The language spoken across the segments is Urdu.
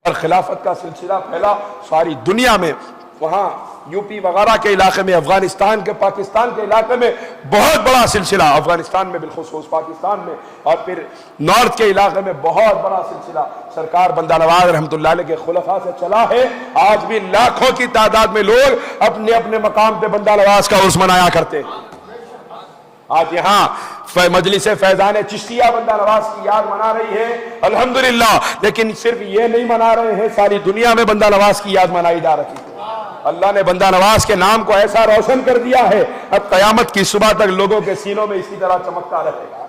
اور خلافت کا سلسلہ پھیلا ساری دنیا میں، وہاں یو پی وغیرہ کے علاقے میں، افغانستان کے، پاکستان کے علاقے میں بہت بڑا سلسلہ، افغانستان میں بالخصوص، پاکستان میں، اور پھر نارتھ کے علاقے میں بہت بڑا سلسلہ سرکار بندہ نواز رحمۃ اللہ علیہ کے خلفاء سے چلا ہے۔ آج بھی لاکھوں کی تعداد میں لوگ اپنے اپنے مقام پہ بندہ نواز کا عرس منایا کرتے ہیں۔ آج یہاں مجلس فیضان چشتیہ بندہ نواز کی یاد منا رہی ہے، الحمدللہ، لیکن صرف یہ نہیں منا رہے ہیں، ساری دنیا میں بندہ نواز کی یاد منائی جا رہی ہے۔ اللہ نے بندہ نواز کے نام کو ایسا روشن کر دیا ہے، اب قیامت کی صبح تک لوگوں کے سینوں میں اسی طرح چمکتا رہے گا،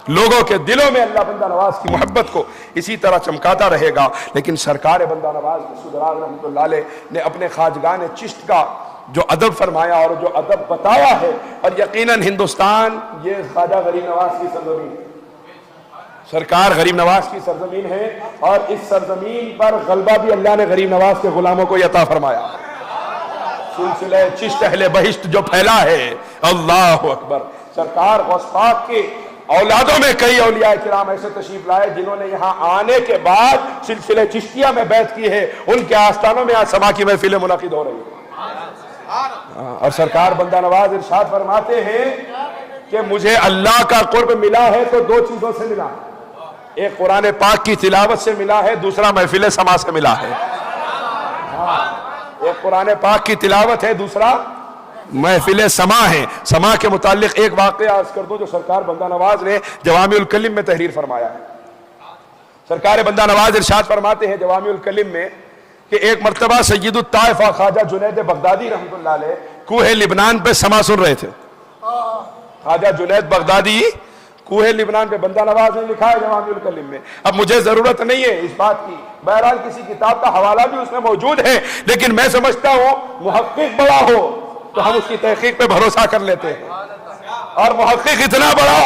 لوگوں کے دلوں میں اللہ بندہ نواز کی محبت کو اسی طرح چمکاتا رہے گا۔ لیکن سرکار بندہ نواز مسعود رحمۃ اللہ علیہ نے اپنے خواجگان چشت کا جو ادب فرمایا اور جو ادب بتایا ہے، اور یقیناً ہندوستان یہ خواجہ غریب نواز کی سرزمین ہے، سرکار غریب نواز کی سرزمین ہے، اور اس سرزمین پر غلبہ بھی اللہ نے غریب نواز کے غلاموں کو عطا فرمایا۔ سلسلہ چشت اہل بہشت جو پھیلا ہے، اللہ اکبر، سرکار غوث پاک کے اولادوں میں کئی اولیاء کرام ایسے تشریف لائے جنہوں نے یہاں آنے کے بعد سلسلہ چشتیہ میں بیعت کی ہے، ان کے آستانوں میں آج سما کی محفلیں منعقد ہو رہی ہیں۔ اور سرکار بندہ نواز ارشاد فرماتے ہیں کہ مجھے اللہ کا قرب ملا ہے تو دو چیزوں سے ملا ہے، ایک قرآن پاک کی تلاوت سے ملا ہے، دوسرا محفل سما سے ملا ہے۔ ایک قرآن پاک کی تلاوت ہے، دوسرا محفل سما ہے۔ سما کے متعلق ایک واقعہ عرض کر دو جو سرکار بندہ نواز نے جوامع الکلم میں تحریر فرمایا ہے۔ سرکار بندہ نواز ارشاد فرماتے ہیں جوامع الکلم میں کہ ایک مرتبہ سید الطائفہ خواجہ جنید بغدادی رحمۃ اللہ علیہ کوہ لبنان پہ سما سن رہے تھے۔ خواجہ جنید بغدادی کوہ لبنان پہ، بندہ نواز نے لکھا ہے جوامع الکلم میں، اب مجھے ضرورت نہیں ہے اس بات کی، بہرحال کسی کتاب کا حوالہ بھی اس میں موجود ہے، لیکن میں سمجھتا ہوں محقق بڑا ہو تو ہم اس کی تحقیق پہ بھروسہ کر لیتے ہیں، اور محقق اتنا بڑا،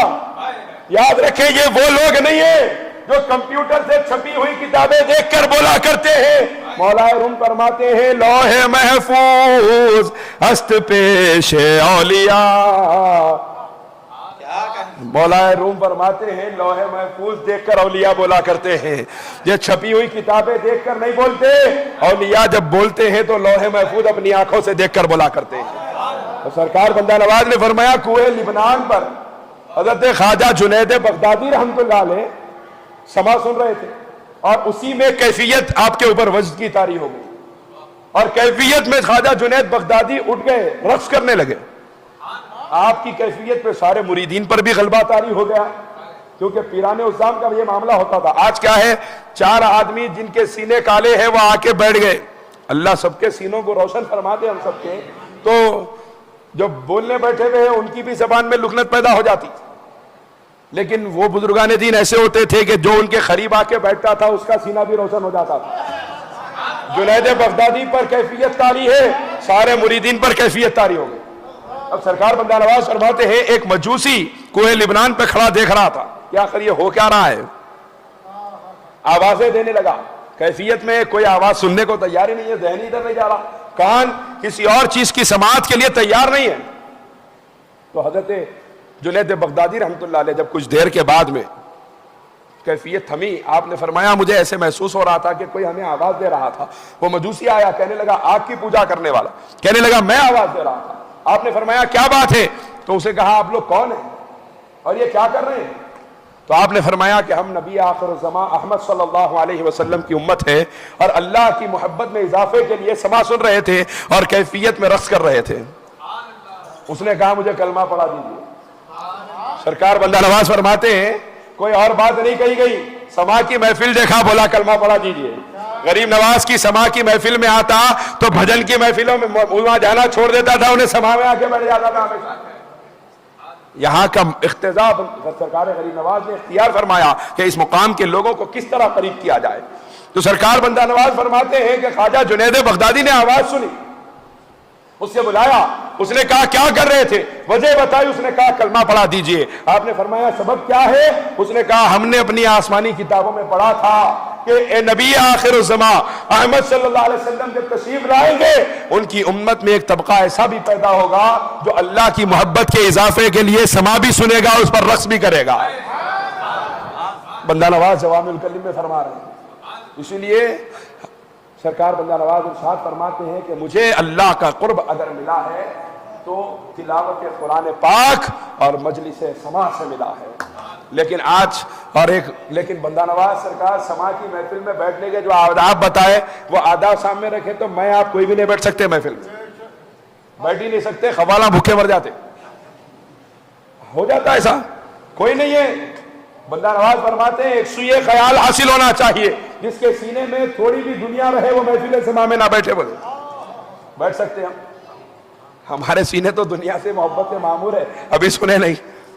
یاد رکھیں یہ وہ لوگ نہیں ہیں جو کمپیوٹر سے چھپی ہوئی کتابیں دیکھ کر بولا کرتے ہیں۔ مولا روم فرماتے ہیں لوح محفوظ ہست پیش اولیاء، مولا روم فرماتے ہیں لوح محفوظ دیکھ کر اولیاء بولا کرتے ہیں، یہ چھپی ہوئی کتابیں دیکھ کر نہیں بولتے، اولیاء جب بولتے ہیں تو لوح محفوظ اپنی آنکھوں سے دیکھ کر بولا کرتے ہیں۔ اور سرکار بندہ نواز نے فرمایا کوہ لبنان پر حضرت خواجہ جنید بغدادی رحمۃ اللہ علیہ سما سن رہے تھے، اور اسی میں کیفیت آپ کے اوپر وجد کی طاری ہو گئی، اور کیفیت میں خواجہ جنید بغدادی اٹھ گئے، رقص کرنے لگے۔ آپ کی کیفیت پہ سارے مریدین پر بھی غلبہ طاری ہو گیا، کیونکہ پیران عظام کا یہ معاملہ ہوتا تھا۔ آج کیا ہے، چار آدمی جن کے سینے کالے ہیں وہ آ کے بیٹھ گئے، اللہ سب کے سینوں کو روشن فرما دے ہم سب کے، تو جو بولنے بیٹھے ہوئے ہیں ان کی بھی زبان میں لکنت پیدا ہو جاتی، لیکن وہ بزرگان دین ایسے ہوتے تھے کہ جو ان کے قریب آ کے بیٹھتا تھا اس کا سینہ بھی روشن ہو جاتا تھا۔ جنید بغدادی پر کیفیت طاری ہے، سارے مریدین پر کیفیت طاری ہو گئی۔ اب سرکار بندہ نواز فرماتے ہیں ایک مجوسی کوہ لبنان پہ کھڑا دیکھ رہا تھا کہ آخر یہ ہو کیا رہا ہے، آوازیں دینے لگا، کیفیت میں کوئی آواز سننے کو تیار ہی نہیں ہے، ذہن ادھر نہیں جا رہا، کان کسی اور چیز کی سماعت کے لیے تیار نہیں ہے۔ تو حضرت جنید بغدادی رحمۃ اللہ علیہ جب کچھ دیر کے بعد میں کیفیت تھمی، آپ نے فرمایا مجھے ایسے محسوس ہو رہا تھا کہ کوئی ہمیں آواز دے رہا تھا۔ وہ مجوسی آیا، کہنے لگا آگ کی پوجا کرنے والا، کہنے لگا میں آواز دے رہا تھا۔ آپ نے فرمایا کیا بات ہے؟ تو اسے کہا آپ لوگ کون ہیں اور یہ کیا کر رہے ہیں؟ تو آپ نے فرمایا کہ ہم نبی آخر الزمان احمد صلی اللہ علیہ وسلم کی امت ہے، اور اللہ کی محبت میں اضافے کے لیے سما سن رہے تھے اور کیفیت میں رقص کر رہے تھے۔ اس نے کہا مجھے کلمہ پڑھا دیجیے۔ سرکار بندہ نواز فرماتے ہیں کوئی اور بات نہیں کہی گئی، سما کی محفل دیکھا، بولا کلمہ پڑھا دیجیے۔ غریب نواز کی سما کی محفل میں آتا تو بھجن کی محفلوں میں وہاں جانا چھوڑ دیتا تھا، انہیں سما میں آ کے بیٹھ جاتا تھا ہمیشہ۔ یہاں کا اقتضاء سرکار غریب نواز نے اختیار فرمایا کہ اس مقام کے لوگوں کو کس طرح قریب کیا جائے، تو سرکار بندہ نواز فرماتے ہیں کہ خواجہ جنید بغدادی نے آواز سنی، اس سے بلایا، اس نے کہا کیا کر رہے تھے، وجہ بتائی، اس نے کہا کلمہ پڑھا دیجئے۔ آپ نے فرمایا سبب کیا ہے؟ اس نے کہا ہم نے اپنی آسمانی کتابوں میں پڑھا تھا کہ اے نبی آخر الزمان احمد صلی اللہ علیہ وسلم جب تشریف لائیں گے ان کی امت میں ایک طبقہ ایسا بھی پیدا ہوگا جو اللہ کی محبت کے اضافے کے لیے سما بھی سنے گا، اس پر رقص بھی کرے گا۔ بندہ نواز جوامع الکلم میں فرما رہے ہیں اسی لیے سرکار بندہ نواز ارشاد فرماتے ہیں کہ مجھے اللہ کا قرب اگر ملا ہے تو تلاوت قرآن پاک اور مجلس سما سے ملا ہے. لیکن آج لیکن بندہ نواز سرکار سما کی محفل میں بیٹھنے کے جو آداب بتائے وہ آداب سامنے رکھے تو میں آپ کوئی بھی نہیں بیٹھ سکتے محفل میں, بیٹھ ہی نہیں سکتے, خوالاں بھوکے مر جاتے. ہو جاتا ایسا, کوئی نہیں ہے. بندہ نواز فرماتے ہیں ایک سوئے خیال حاصل ہونا چاہیے, جس کے سینے میں تھوڑی بھی دنیا رہے وہ محفل سما میں نہ بیٹھے. بولے بیٹھ سکتے ہم, ہمارے سینے تو دنیا سے محبت سے معمور ہے. ابھی سنے نہیں,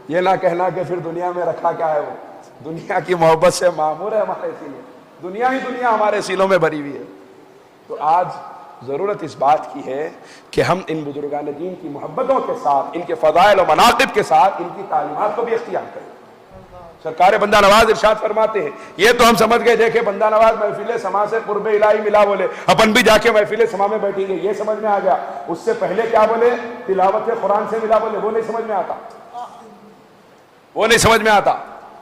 یہ نہ کہنا کہ پھر دنیا میں رکھا کیا ہے, وہ دنیا کی محبت سے معمور ہے ہمارے سینے. دنیا ہی دنیا ہمارے سینوں میں بھری ہوئی ہے. تو آج ضرورت اس بات کی ہے کہ ہم ان بزرگان دین کی محبتوں کے ساتھ, ان کے فضائل و مناقب کے ساتھ ان کی تعلیمات کو بھی اختیار کریں. سرکار بندہ نواز ارشاد فرماتے ہیں, یہ تو ہم سمجھ گئے دیکھے بندہ نواز محفل سما سے قرب الہی ملا, بولے اپن بھی جا کے محفل سما میں بیٹھیں گے, یہ سمجھ میں آ گیا. اس سے پہلے کیا بولے, تلاوت قرآن سے ملا, بولے وہ نہیں سمجھ میں آتا, وہ نہیں سمجھ میں آتا.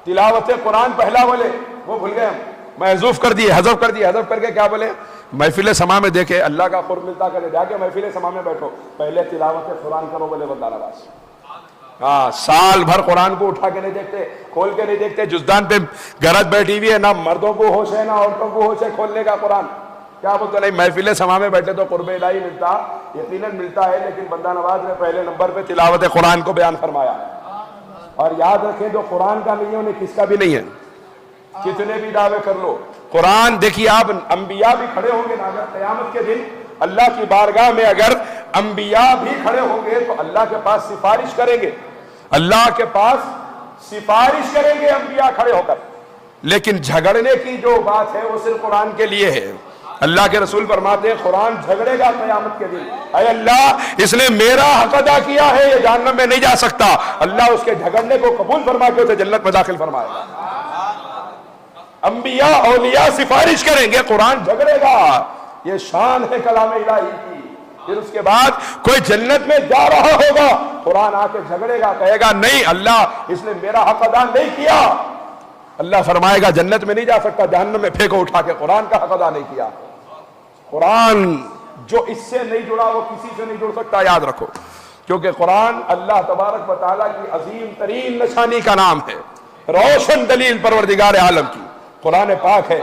تلاوت قرآن پہلا بولے وہ بھول گئے ہم, محذوف کر دیے, حذف کر دیے. حذف کر کے کیا بولے, محفل سما میں دیکھے اللہ کا قرب ملتا کرے, جا کے محفل سما میں بیٹھو, پہلے تلاوت قرآن کرو. بولے بندہ نواز ہاں, سال بھر قرآن کو اٹھا کے نہیں دیکھتے, کھول کے نہیں دیکھتے, جزدان پہ گرج بیٹھی ہوئی ہے, نہ مردوں کو ہوش ہے نہ عورتوں کو ہوش ہے کھولنے کا قرآن. کیا بولتے نہیں, محفل سما میں بیٹھے تو قرب الہی ملتا, یقیناً ملتا ہے. لیکن بندہ نواز نے پہلے نمبر پہ تلاوت قرآن کو بیان فرمایا. اور یاد رکھیں جو قرآن کا نہیں ہے انہیں کس کا بھی نہیں ہے, کتنے بھی دعوے کر لو. قرآن دیکھیے آپ, انبیاء بھی کھڑے ہوں گے نا اگر قیامت کے دن اللہ کی بارگاہ میں, اگر انبیاء بھی کھڑے ہوں گے تو اللہ کے پاس سفارش کریں گے, اللہ کے پاس سفارش کریں گے انبیاء کھڑے ہو کر. لیکن جھگڑنے کی جو بات ہے وہ صرف قرآن کے لیے ہے. اللہ کے رسول فرماتے ہیں قرآن جھگڑے گا قیامت کے دن, اے اللہ اس نے میرا حق ادا کیا ہے, یہ جہنم میں نہیں جا سکتا. اللہ اس کے جھگڑنے کو قبول فرما کے اسے جنت میں داخل فرمائے گا. انبیاء اولیاء سفارش کریں گے, قرآن جھگڑے گا. یہ شان ہے کلام الہی کی. پھر اس کے بعد کوئی جنت میں جا رہا ہوگا, قرآن آ کے جھگڑے گا, کہے گا نہیں اللہ اس نے میرا حق ادا نہیں کیا. اللہ فرمائے گا جنت میں نہیں جا سکتا, جہنم میں پھینکو اٹھا کے, قرآن کا حق ادا نہیں کیا. قرآن جو اس سے نہیں جڑا وہ کسی سے نہیں جڑ سکتا, یاد رکھو. کیونکہ قرآن اللہ تبارک و تعالیٰ کی عظیم ترین نشانی کا نام ہے, روشن دلیل پروردگار عالم کی قرآن پاک ہے.